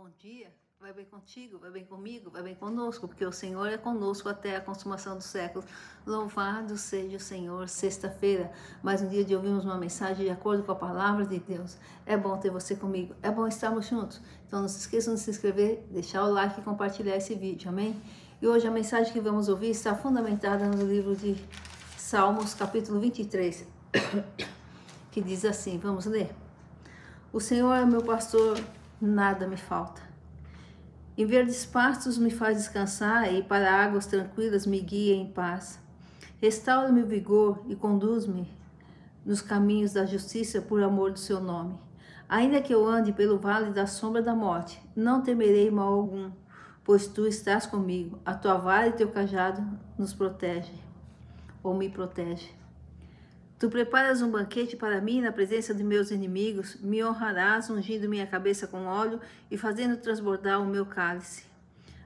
bom dia, vai bem contigo, vai bem comigo, vai bem conosco, porque o Senhor é conosco até a consumação dos séculos. Louvado seja o Senhor. Sexta-feira, mais um dia de ouvirmos uma mensagem de acordo com a palavra de Deus. É bom ter você comigo, é bom estarmos juntos. Então não se esqueçam de se inscrever, deixar o like e compartilhar esse vídeo, amém? E hoje a mensagem que vamos ouvir está fundamentada no livro de Salmos, capítulo 23, que diz assim, vamos ler. O Senhor é meu pastor, nada me falta. Em verdes pastos me faz descansar e para águas tranquilas me guia em paz. Restaura-me o vigor e conduz-me nos caminhos da justiça por amor do seu nome. Ainda que eu ande pelo vale da sombra da morte, não temerei mal algum, pois tu estás comigo. A tua vara e teu cajado nos protege, ou me protege. Tu preparas um banquete para mim na presença de meus inimigos, me honrarás, ungindo minha cabeça com óleo e fazendo transbordar o meu cálice.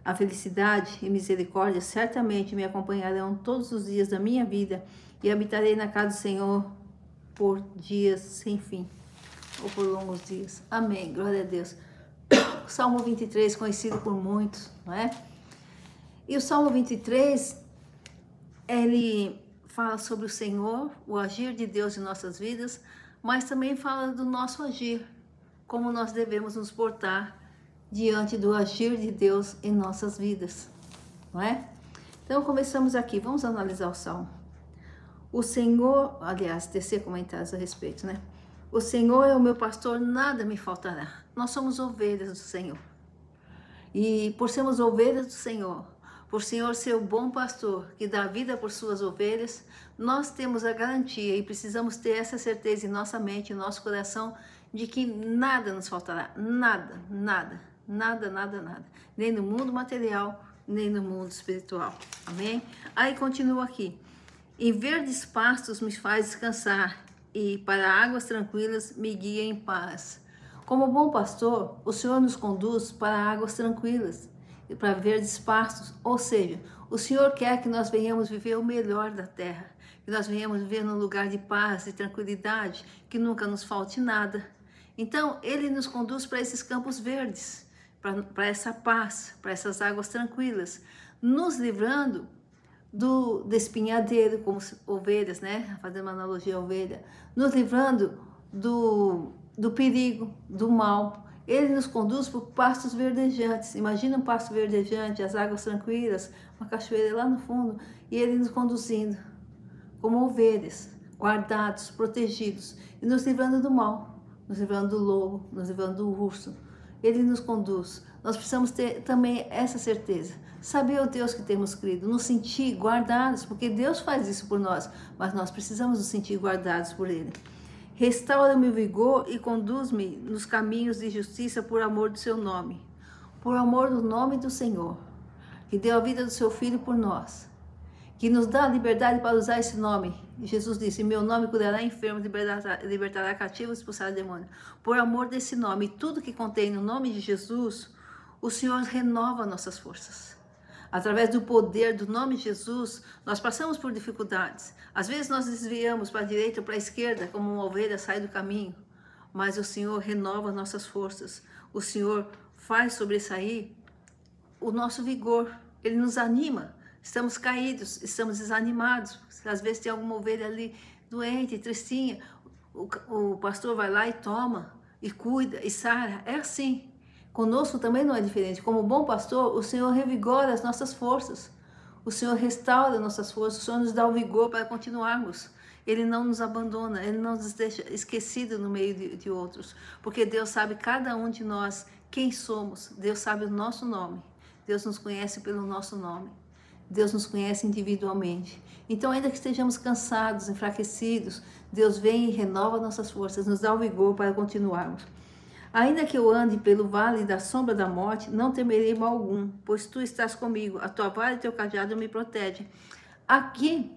A felicidade e misericórdia certamente me acompanharão todos os dias da minha vida e habitarei na casa do Senhor por dias sem fim, ou por longos dias. Amém, glória a Deus. O Salmo 23, conhecido por muitos, não é? E o Salmo 23, ele fala sobre o Senhor, o agir de Deus em nossas vidas, mas também fala do nosso agir, como nós devemos nos portar diante do agir de Deus em nossas vidas, não é? Então começamos aqui, vamos analisar o Salmo. O Senhor, aliás, tecer comentários a respeito, né? O Senhor é o meu pastor, nada me faltará. Nós somos ovelhas do Senhor. E por sermos ovelhas do Senhor, por Senhor ser o bom pastor que dá vida por suas ovelhas, nós temos a garantia e precisamos ter essa certeza em nossa mente, em nosso coração, de que nada nos faltará, nada, nada, nada, nada, nada, nem no mundo material, nem no mundo espiritual, amém? Aí continua aqui, em verdes pastos me faz descansar e para águas tranquilas me guia em paz. Como bom pastor, o Senhor nos conduz para águas tranquilas, e para verdes pastos, ou seja, o Senhor quer que nós venhamos viver o melhor da terra, que nós venhamos viver num lugar de paz e tranquilidade, que nunca nos falte nada. Então, Ele nos conduz para esses campos verdes, para essa paz, para essas águas tranquilas, nos livrando do espinhadeiro, como ovelhas, né? Fazendo uma analogia à ovelha, nos livrando do perigo, do mal. Ele nos conduz por pastos verdejantes. Imagina um pasto verdejante, as águas tranquilas, uma cachoeira lá no fundo, e Ele nos conduzindo como ovelhas, guardados, protegidos, e nos livrando do mal, nos livrando do lobo, nos livrando do urso. Ele nos conduz. Nós precisamos ter também essa certeza, saber o Deus que temos crido, nos sentir guardados, porque Deus faz isso por nós, mas nós precisamos nos sentir guardados por Ele. Restaura-me o vigor e conduz-me nos caminhos de justiça por amor do seu nome. Por amor do nome do Senhor, que deu a vida do seu Filho por nós, que nos dá a liberdade para usar esse nome. Jesus disse, meu nome curará enfermos, libertará cativos e expulsará demônios. Por amor desse nome, e tudo que contém no nome de Jesus, o Senhor renova nossas forças. Através do poder do nome de Jesus, nós passamos por dificuldades. Às vezes nós desviamos para a direita ou para a esquerda, como uma ovelha sai do caminho. Mas o Senhor renova nossas forças. O Senhor faz sobressair o nosso vigor. Ele nos anima. Estamos caídos, estamos desanimados. Às vezes tem alguma ovelha ali doente, tristinha. O pastor vai lá e toma, e cuida, e sara. É assim. Conosco também não é diferente. Como bom pastor, o Senhor revigora as nossas forças. O Senhor restaura nossas forças. O Senhor nos dá o vigor para continuarmos. Ele não nos abandona. Ele não nos deixa esquecidos no meio de outros. Porque Deus sabe cada um de nós quem somos. Deus sabe o nosso nome. Deus nos conhece pelo nosso nome. Deus nos conhece individualmente. Então, ainda que estejamos cansados, enfraquecidos, Deus vem e renova nossas forças, nos dá o vigor para continuarmos. Ainda que eu ande pelo vale da sombra da morte, não temerei mal algum, pois tu estás comigo, a tua vara e teu cajado me protegem. Aqui,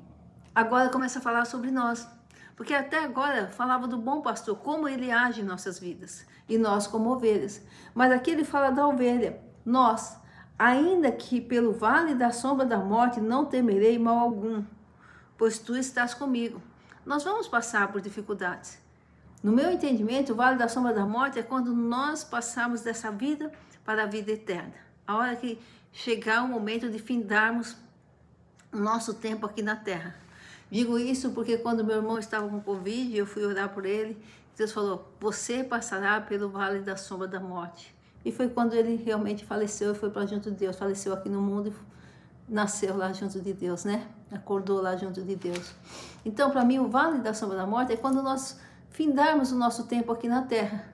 agora começa a falar sobre nós, porque até agora falava do bom pastor, como ele age em nossas vidas, e nós como ovelhas. Mas aqui ele fala da ovelha, nós, ainda que pelo vale da sombra da morte, não temerei mal algum, pois tu estás comigo. Nós vamos passar por dificuldades. No meu entendimento, o vale da sombra da morte é quando nós passamos dessa vida para a vida eterna. A hora que chegar o momento de findarmos o nosso tempo aqui na terra. Digo isso porque quando meu irmão estava com Covid, eu fui orar por ele, Deus falou, você passará pelo vale da sombra da morte. E foi quando ele realmente faleceu e foi para junto de Deus, faleceu aqui no mundo e nasceu lá junto de Deus, né? Acordou lá junto de Deus. Então, para mim, o vale da sombra da morte é quando nós findarmos o nosso tempo aqui na terra.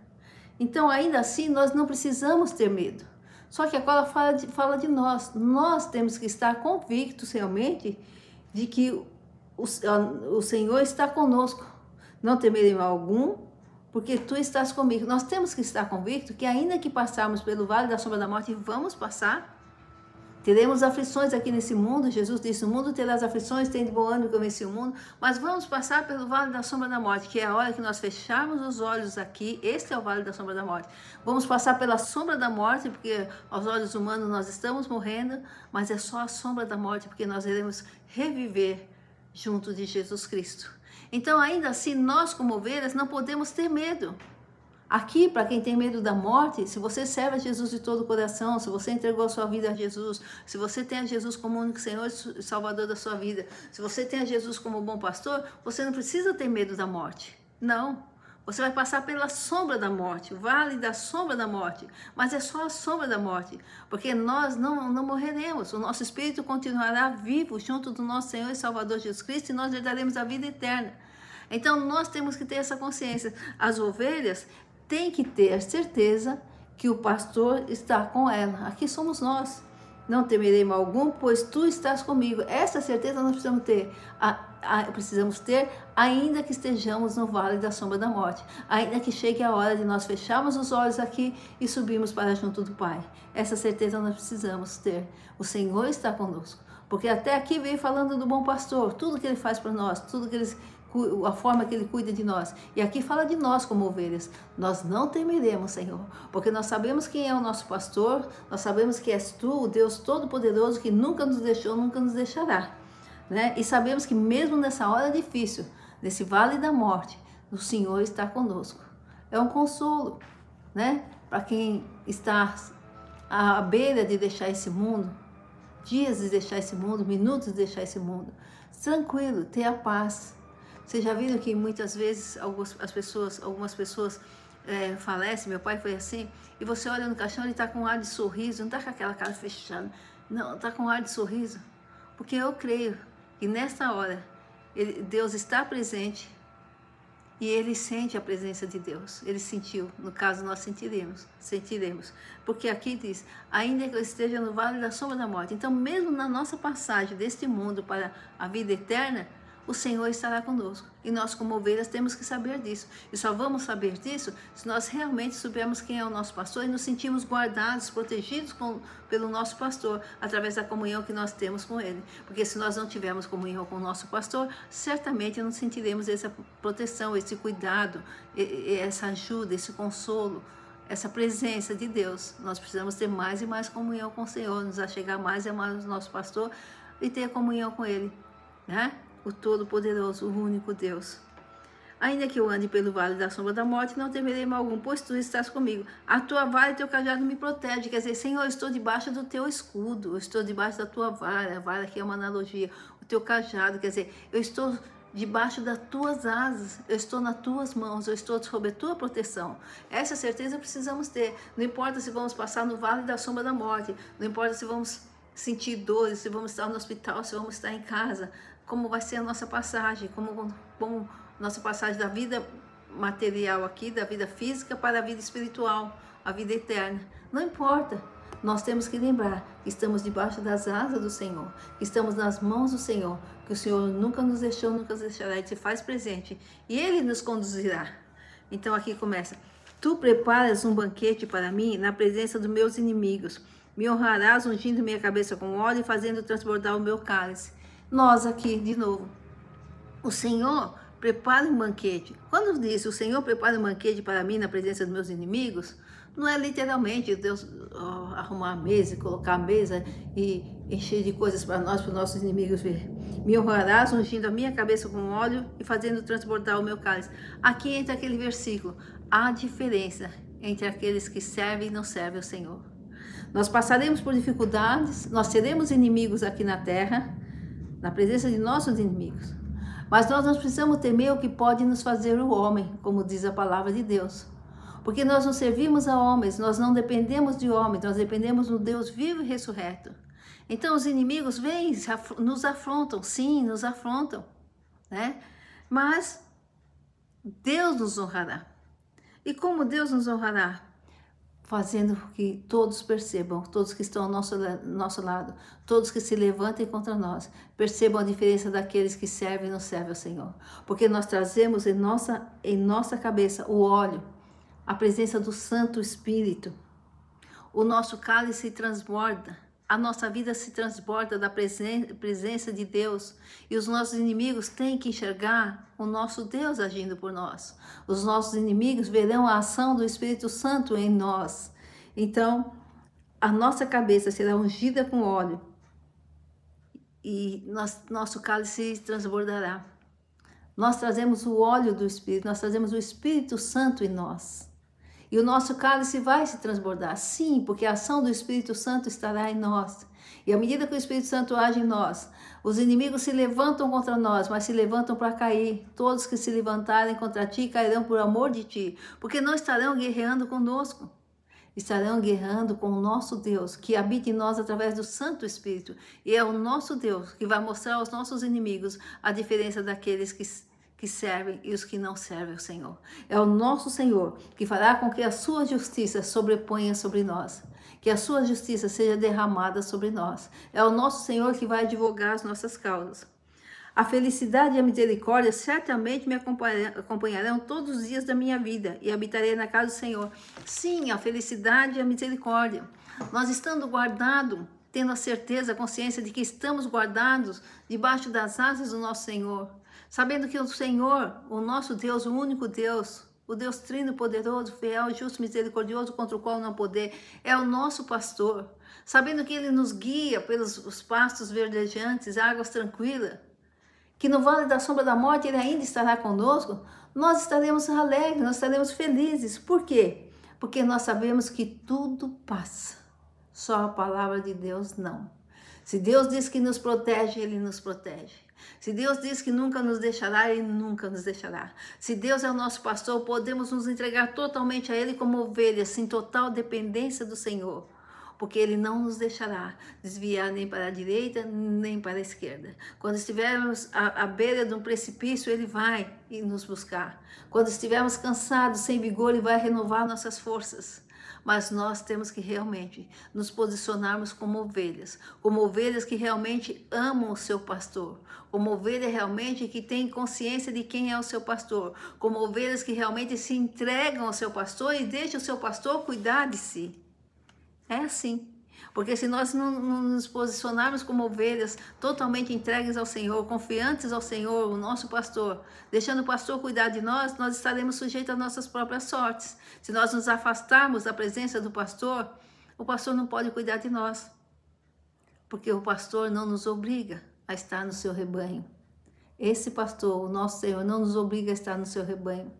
Então, ainda assim, nós não precisamos ter medo. Só que agora fala de nós. Nós temos que estar convictos realmente de que o Senhor está conosco. Não temerei mal algum, porque tu estás comigo. Nós temos que estar convictos que ainda que passarmos pelo vale da sombra da morte, e vamos passar, teremos aflições aqui nesse mundo. Jesus disse, no mundo terás aflições, tem de bom ânimo que eu venci o mundo. Mas vamos passar pelo vale da sombra da morte, que é a hora que nós fecharmos os olhos aqui. Este é o vale da sombra da morte. Vamos passar pela sombra da morte, porque aos olhos humanos nós estamos morrendo, mas é só a sombra da morte, porque nós iremos reviver junto de Jesus Cristo. Então, ainda assim, nós como ovelhas não podemos ter medo. Aqui, para quem tem medo da morte, se você serve a Jesus de todo o coração, se você entregou a sua vida a Jesus, se você tem a Jesus como único Senhor e Salvador da sua vida, se você tem a Jesus como bom pastor, você não precisa ter medo da morte. Não. Você vai passar pela sombra da morte, o vale da sombra da morte, mas é só a sombra da morte, porque nós não morreremos, o nosso espírito continuará vivo junto do nosso Senhor e Salvador Jesus Cristo e nós herdaremos a vida eterna. Então nós temos que ter essa consciência. As ovelhas têm que ter a certeza que o pastor está com ela. Aqui somos nós. Não temerei mal algum, pois tu estás comigo. Essa certeza nós precisamos ter, ainda que estejamos no vale da sombra da morte. Ainda que chegue a hora de nós fecharmos os olhos aqui e subirmos para junto do Pai. Essa certeza nós precisamos ter. O Senhor está conosco. Porque até aqui veio falando do bom pastor, tudo que ele faz para nós, a forma que ele cuida de nós. E aqui fala de nós como ovelhas. Nós não temeremos, Senhor, porque nós sabemos quem é o nosso pastor, nós sabemos que és tu, o Deus Todo-Poderoso, que nunca nos deixou, nunca nos deixará. Né? E sabemos que mesmo nessa hora difícil, nesse vale da morte, o Senhor está conosco. É um consolo, né? Para quem está à beira de deixar esse mundo, dias de deixar esse mundo, minutos de deixar esse mundo. Tranquilo, tenha paz. Vocês já viram que muitas vezes algumas pessoas falecem, meu pai foi assim, e você olha no caixão, ele está com um ar de sorriso, não está com aquela cara fechada, não, está com um ar de sorriso, porque eu creio que nessa hora Deus está presente e ele sente a presença de Deus, ele sentiu, no caso nós sentiremos, porque aqui diz, ainda que eu esteja no vale da sombra da morte, então mesmo na nossa passagem deste mundo para a vida eterna, o Senhor estará conosco. E nós, como ovelhas, temos que saber disso. E só vamos saber disso se nós realmente soubermos quem é o nosso pastor e nos sentimos guardados, protegidos pelo nosso pastor, através da comunhão que nós temos com ele. Porque se nós não tivermos comunhão com o nosso pastor, certamente não sentiremos essa proteção, esse cuidado, essa ajuda, esse consolo, essa presença de Deus. Nós precisamos ter mais e mais comunhão com o Senhor, nos achegar mais e mais ao nosso pastor e ter comunhão com ele, né? O Todo-Poderoso, o único Deus. Ainda que eu ande pelo vale da sombra da morte, não temerei mal algum, pois tu estás comigo. A tua vara e teu cajado me protege. Quer dizer, Senhor, eu estou debaixo do teu escudo, eu estou debaixo da tua vara. A vara aqui é uma analogia. O teu cajado, quer dizer, eu estou debaixo das tuas asas, eu estou nas tuas mãos, eu estou sob a tua proteção. Essa certeza precisamos ter. Não importa se vamos passar no vale da sombra da morte, não importa se vamos sentir dores, se vamos estar no hospital, se vamos estar em casa, como vai ser a nossa passagem, como nossa passagem da vida material aqui, da vida física para a vida espiritual, a vida eterna. Não importa, nós temos que lembrar que estamos debaixo das asas do Senhor, que estamos nas mãos do Senhor, que o Senhor nunca nos deixou, nunca nos deixará, Ele se faz presente e Ele nos conduzirá. Então aqui começa, tu preparas um banquete para mim na presença dos meus inimigos, me honrarás ungindo minha cabeça com óleo e fazendo transbordar o meu cálice. Nós aqui, de novo, o Senhor prepara um banquete. Quando diz o Senhor prepara um banquete para mim na presença dos meus inimigos, Não é literalmente Deus arrumar a mesa, colocar a mesa e encher de coisas para nós, para os nossos inimigos ver. Me honrarás ungindo a minha cabeça com óleo e fazendo transbordar o meu cálice. Aqui entra aquele versículo. Há diferença entre aqueles que servem e não servem ao Senhor. Nós passaremos por dificuldades, nós seremos inimigos aqui na terra, na presença de nossos inimigos. Mas nós não precisamos temer o que pode nos fazer o homem, como diz a palavra de Deus. Porque nós não servimos a homens, nós não dependemos de homens, nós dependemos do Deus vivo e ressurreto. Então os inimigos vêm, nos afrontam, sim, nos afrontam, né? Mas Deus nos honrará. E como Deus nos honrará? Fazendo que todos percebam, todos que estão ao nosso lado, todos que se levantem contra nós, percebam a diferença daqueles que servem e não servem ao Senhor. Porque nós trazemos em nossa cabeça o óleo, a presença do Santo Espírito. O nosso cálice transborda, a nossa vida se transborda da presença de Deus. E os nossos inimigos têm que enxergar o nosso Deus agindo por nós. Os nossos inimigos verão a ação do Espírito Santo em nós. Então, a nossa cabeça será ungida com óleo e nosso cálice transbordará. Nós trazemos o óleo do Espírito, nós trazemos o Espírito Santo em nós. E o nosso cálice vai se transbordar, sim, porque a ação do Espírito Santo estará em nós. E à medida que o Espírito Santo age em nós, os inimigos se levantam contra nós, mas se levantam para cair. Todos que se levantarem contra ti cairão por amor de ti, porque não estarão guerreando conosco. Estarão guerreando com o nosso Deus, que habita em nós através do Santo Espírito. E é o nosso Deus que vai mostrar aos nossos inimigos a diferença daqueles que servem e os que não servem ao Senhor. É o nosso Senhor que fará com que a sua justiça sobreponha sobre nós, que a sua justiça seja derramada sobre nós. É o nosso Senhor que vai advogar as nossas causas. A felicidade e a misericórdia certamente me acompanharão todos os dias da minha vida e habitarei na casa do Senhor. Sim, a felicidade e a misericórdia. Nós estando guardados, tendo a certeza, a consciência de que estamos guardados debaixo das asas do nosso Senhor, sabendo que o Senhor, o nosso Deus, o único Deus, o Deus trino, poderoso, fiel, justo, misericordioso, contra o qual não há poder, é o nosso pastor. Sabendo que Ele nos guia pelos os pastos verdejantes, águas tranquilas, que no vale da sombra da morte Ele ainda estará conosco, nós estaremos alegres, nós estaremos felizes. Por quê? Porque nós sabemos que tudo passa, só a palavra de Deus não. Se Deus diz que nos protege, Ele nos protege. Se Deus diz que nunca nos deixará, Ele nunca nos deixará. Se Deus é o nosso pastor, podemos nos entregar totalmente a Ele como ovelhas, em total dependência do Senhor. Porque Ele não nos deixará desviar nem para a direita, nem para a esquerda. Quando estivermos à beira de um precipício, Ele vai nos buscar. Quando estivermos cansados, sem vigor, Ele vai renovar nossas forças. Mas nós temos que realmente nos posicionarmos como ovelhas que realmente amam o seu pastor, como ovelha realmente que tem consciência de quem é o seu pastor, como ovelhas que realmente se entregam ao seu pastor e deixam o seu pastor cuidar de si. É assim. Porque se nós não nos posicionarmos como ovelhas totalmente entregues ao Senhor, confiantes ao Senhor, o nosso pastor, deixando o pastor cuidar de nós, nós estaremos sujeitos às nossas próprias sortes. Se nós nos afastarmos da presença do pastor, o pastor não pode cuidar de nós. Porque o pastor não nos obriga a estar no seu rebanho. Esse pastor, o nosso Senhor, não nos obriga a estar no seu rebanho.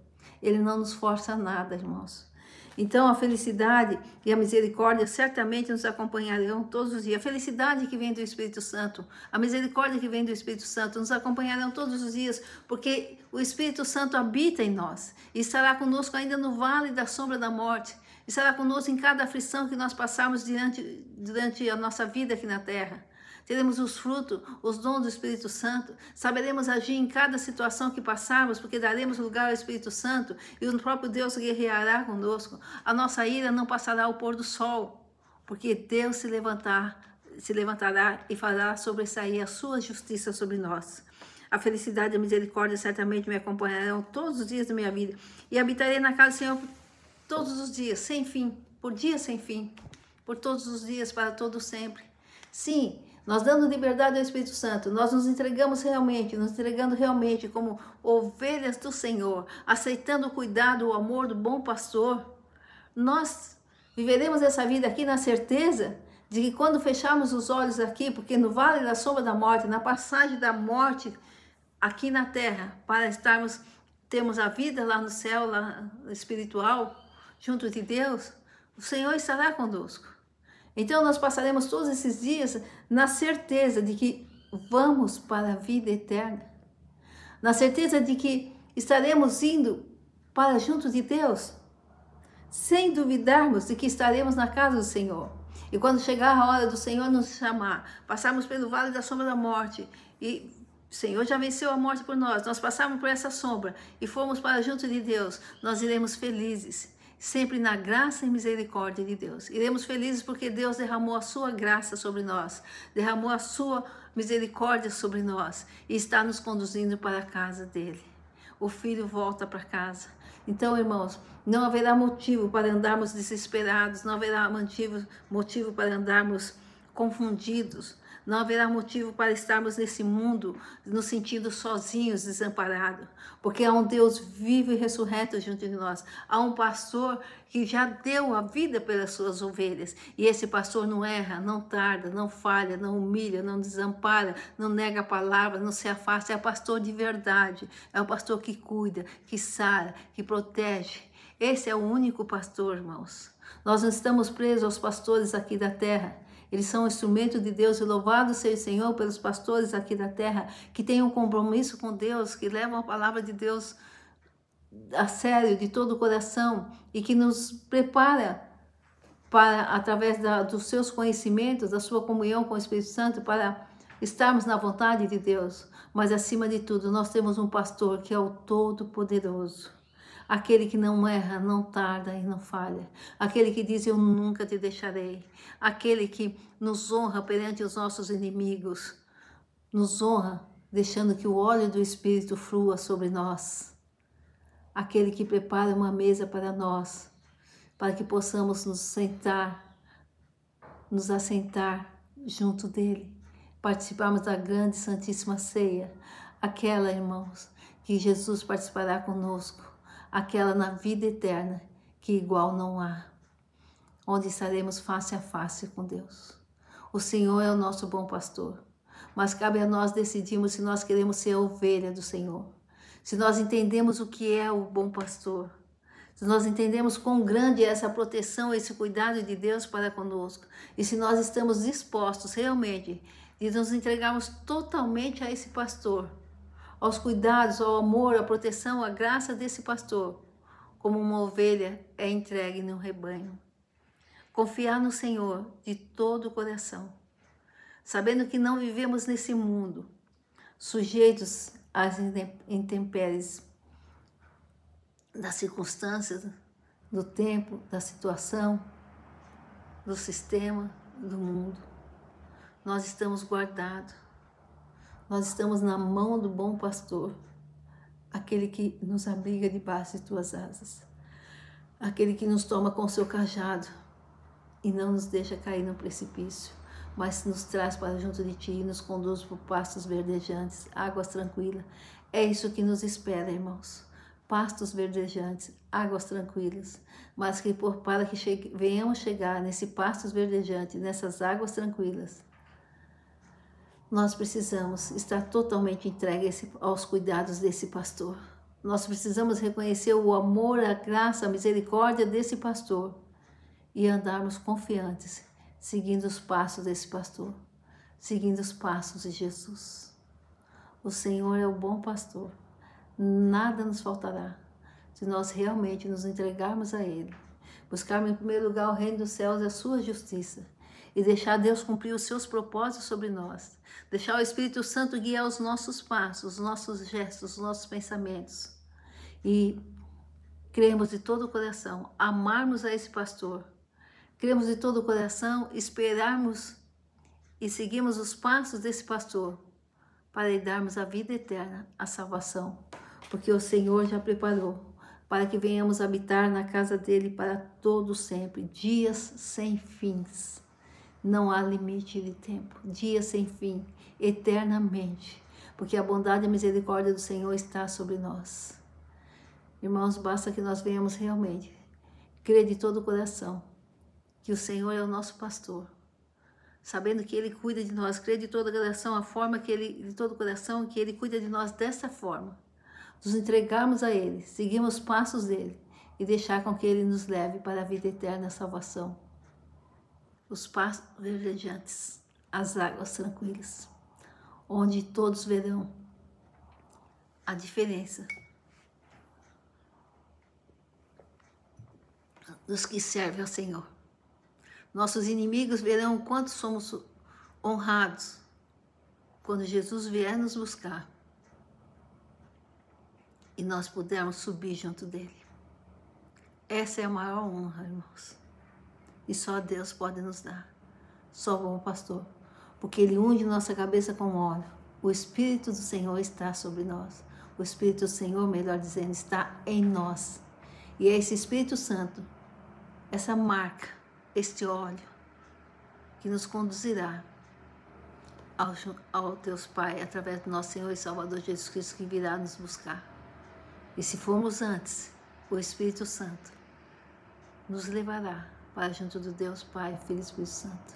Ele não nos força a nada, irmãos. Então a felicidade e a misericórdia certamente nos acompanharão todos os dias. A felicidade que vem do Espírito Santo, a misericórdia que vem do Espírito Santo nos acompanharão todos os dias, porque o Espírito Santo habita em nós e estará conosco ainda no vale da sombra da morte. Estará conosco em cada aflição que nós passarmos durante a nossa vida aqui na terra. Teremos os frutos, os dons do Espírito Santo, saberemos agir em cada situação que passarmos, porque daremos lugar ao Espírito Santo e o próprio Deus guerreará conosco. A nossa ira não passará ao pôr do sol, porque Deus se levantará e fará sobressair a sua justiça sobre nós. A felicidade e a misericórdia certamente me acompanharão todos os dias da minha vida e habitarei na casa do Senhor todos os dias, sem fim, por dias sem fim, por todos os dias, para todo sempre. Sim, nós dando liberdade ao Espírito Santo, nós nos entregando realmente como ovelhas do Senhor, aceitando o cuidado, o amor do bom pastor, nós viveremos essa vida aqui na certeza de que quando fecharmos os olhos aqui, porque no vale da sombra da morte, na passagem da morte aqui na terra, para termos a vida lá no céu, lá espiritual, junto de Deus, o Senhor estará conosco. Então nós passaremos todos esses dias na certeza de que vamos para a vida eterna, na certeza de que estaremos indo para junto de Deus, sem duvidarmos de que estaremos na casa do Senhor. E quando chegar a hora do Senhor nos chamar, passarmos pelo vale da sombra da morte, e o Senhor já venceu a morte por nós passarmos por essa sombra e formos para junto de Deus, nós iremos felizes, sempre na graça e misericórdia de Deus. Iremos felizes porque Deus derramou a sua graça sobre nós, derramou a sua misericórdia sobre nós e está nos conduzindo para a casa dele. O filho volta para casa. Então, irmãos, não haverá motivo para andarmos desesperados, não haverá motivo para andarmos confundidos, não haverá motivo para estarmos nesse mundo nos sentindo sozinhos, desamparados, porque há um Deus vivo e ressurreto junto de nós, há um pastor que já deu a vida pelas suas ovelhas, e esse pastor não erra, não tarda, não falha, não humilha, não desampara, não nega a palavra, não se afasta, é o pastor de verdade, é o pastor que cuida, que sara, que protege. Esse é o único pastor, irmãos. Nós não estamos presos aos pastores aqui da terra. Eles são um instrumento de Deus, e louvado seja o Senhor pelos pastores aqui da terra, que têm um compromisso com Deus, que levam a palavra de Deus a sério, de todo o coração, e que nos prepara para, através dos seus conhecimentos, da sua comunhão com o Espírito Santo, para estarmos na vontade de Deus. Mas acima de tudo, nós temos um pastor que é o Todo-Poderoso. Aquele que não erra, não tarda e não falha. Aquele que diz, eu nunca te deixarei. Aquele que nos honra perante os nossos inimigos. Nos honra, deixando que o óleo do Espírito flua sobre nós. Aquele que prepara uma mesa para nós, para que possamos nos assentar junto dele. Participarmos da grande Santíssima Ceia. Aquela, irmãos, que Jesus participará conosco. Aquela na vida eterna, que igual não há, onde estaremos face a face com Deus. O Senhor é o nosso bom pastor, mas cabe a nós decidirmos se nós queremos ser a ovelha do Senhor, se nós entendemos o que é o bom pastor, se nós entendemos quão grande é essa proteção, esse cuidado de Deus para conosco, e se nós estamos dispostos realmente de nos entregarmos totalmente a esse pastor, aos cuidados, ao amor, à proteção, à graça desse pastor, como uma ovelha é entregue no rebanho. Confiar no Senhor de todo o coração, sabendo que não vivemos nesse mundo, sujeitos às intempéries das circunstâncias, do tempo, da situação, do sistema, do mundo. Nós estamos guardados. Nós estamos na mão do bom pastor, aquele que nos abriga debaixo de tuas asas, aquele que nos toma com seu cajado e não nos deixa cair no precipício, mas nos traz para junto de ti e nos conduz por pastos verdejantes, águas tranquilas. É isso que nos espera, irmãos. Pastos verdejantes, águas tranquilas, mas que para que venhamos chegar nesse pastos verdejantes, nessas águas tranquilas, nós precisamos estar totalmente entregues aos cuidados desse pastor. Nós precisamos reconhecer o amor, a graça, a misericórdia desse pastor e andarmos confiantes, seguindo os passos desse pastor, seguindo os passos de Jesus. O Senhor é o bom pastor. Nada nos faltará se nós realmente nos entregarmos a Ele, buscarmos em primeiro lugar o reino dos céus e a sua justiça, e deixar Deus cumprir os seus propósitos sobre nós. Deixar o Espírito Santo guiar os nossos passos, os nossos gestos, os nossos pensamentos. E cremos de todo o coração, amarmos a esse pastor. Cremos de todo o coração, esperarmos e seguirmos os passos desse pastor para lhe darmos a vida eterna, a salvação. Porque o Senhor já preparou para que venhamos habitar na casa dele para todo sempre, dias sem fins. Não há limite de tempo, dias sem fim, eternamente, porque a bondade e a misericórdia do Senhor está sobre nós. Irmãos, basta que nós venhamos realmente Crê de todo o coração que o Senhor é o nosso pastor, sabendo que Ele cuida de nós. Crê de todo o coração a forma que de todo o coração que Ele cuida de nós dessa forma. Nos entregarmos a Ele, seguirmos os passos dEle e deixar com que Ele nos leve para a vida eterna, a salvação. Os pastos verdejantes, as águas tranquilas, onde todos verão a diferença dos que servem ao Senhor. Nossos inimigos verão o quanto somos honrados quando Jesus vier nos buscar e nós pudermos subir junto dele. Essa é a maior honra, irmãos. E só Deus pode nos dar. Só o bom pastor. Porque Ele unge nossa cabeça com óleo. O Espírito do Senhor está sobre nós. O Espírito do Senhor, melhor dizendo, está em nós. E é esse Espírito Santo, essa marca, este óleo, que nos conduzirá ao Deus Pai, através do nosso Senhor e Salvador Jesus Cristo, que virá nos buscar. E se formos antes, o Espírito Santo nos levará para junto do Deus Pai, Filho e Espírito Santo,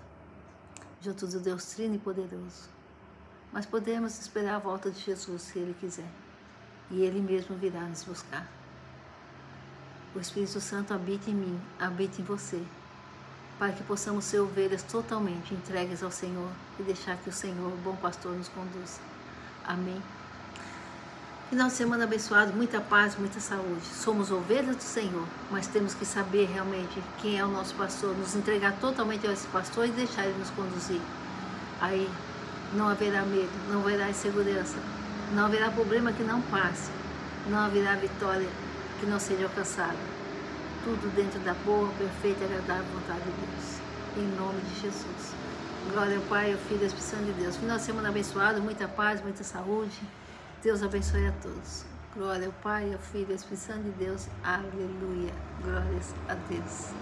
junto do Deus Trino e Poderoso. Mas podemos esperar a volta de Jesus, se Ele quiser, e Ele mesmo virá nos buscar. O Espírito Santo habita em mim, habita em você, para que possamos ser ovelhas totalmente entregues ao Senhor e deixar que o Senhor, o bom pastor, nos conduza. Amém. Final de semana abençoado, muita paz, muita saúde. Somos ovelhas do Senhor, mas temos que saber realmente quem é o nosso pastor, nos entregar totalmente a esse pastor e deixar Ele nos conduzir. Aí não haverá medo, não haverá insegurança, não haverá problema que não passe, não haverá vitória que não seja alcançada. Tudo dentro da boa, perfeita e agradável vontade de Deus. Em nome de Jesus. Glória ao Pai, ao Filho e ao Espírito Santo de Deus. Final de semana abençoado, muita paz, muita saúde. Deus abençoe a todos. Glória ao Pai, ao Filho e ao Espírito Santo de Deus. Aleluia. Glórias a Deus.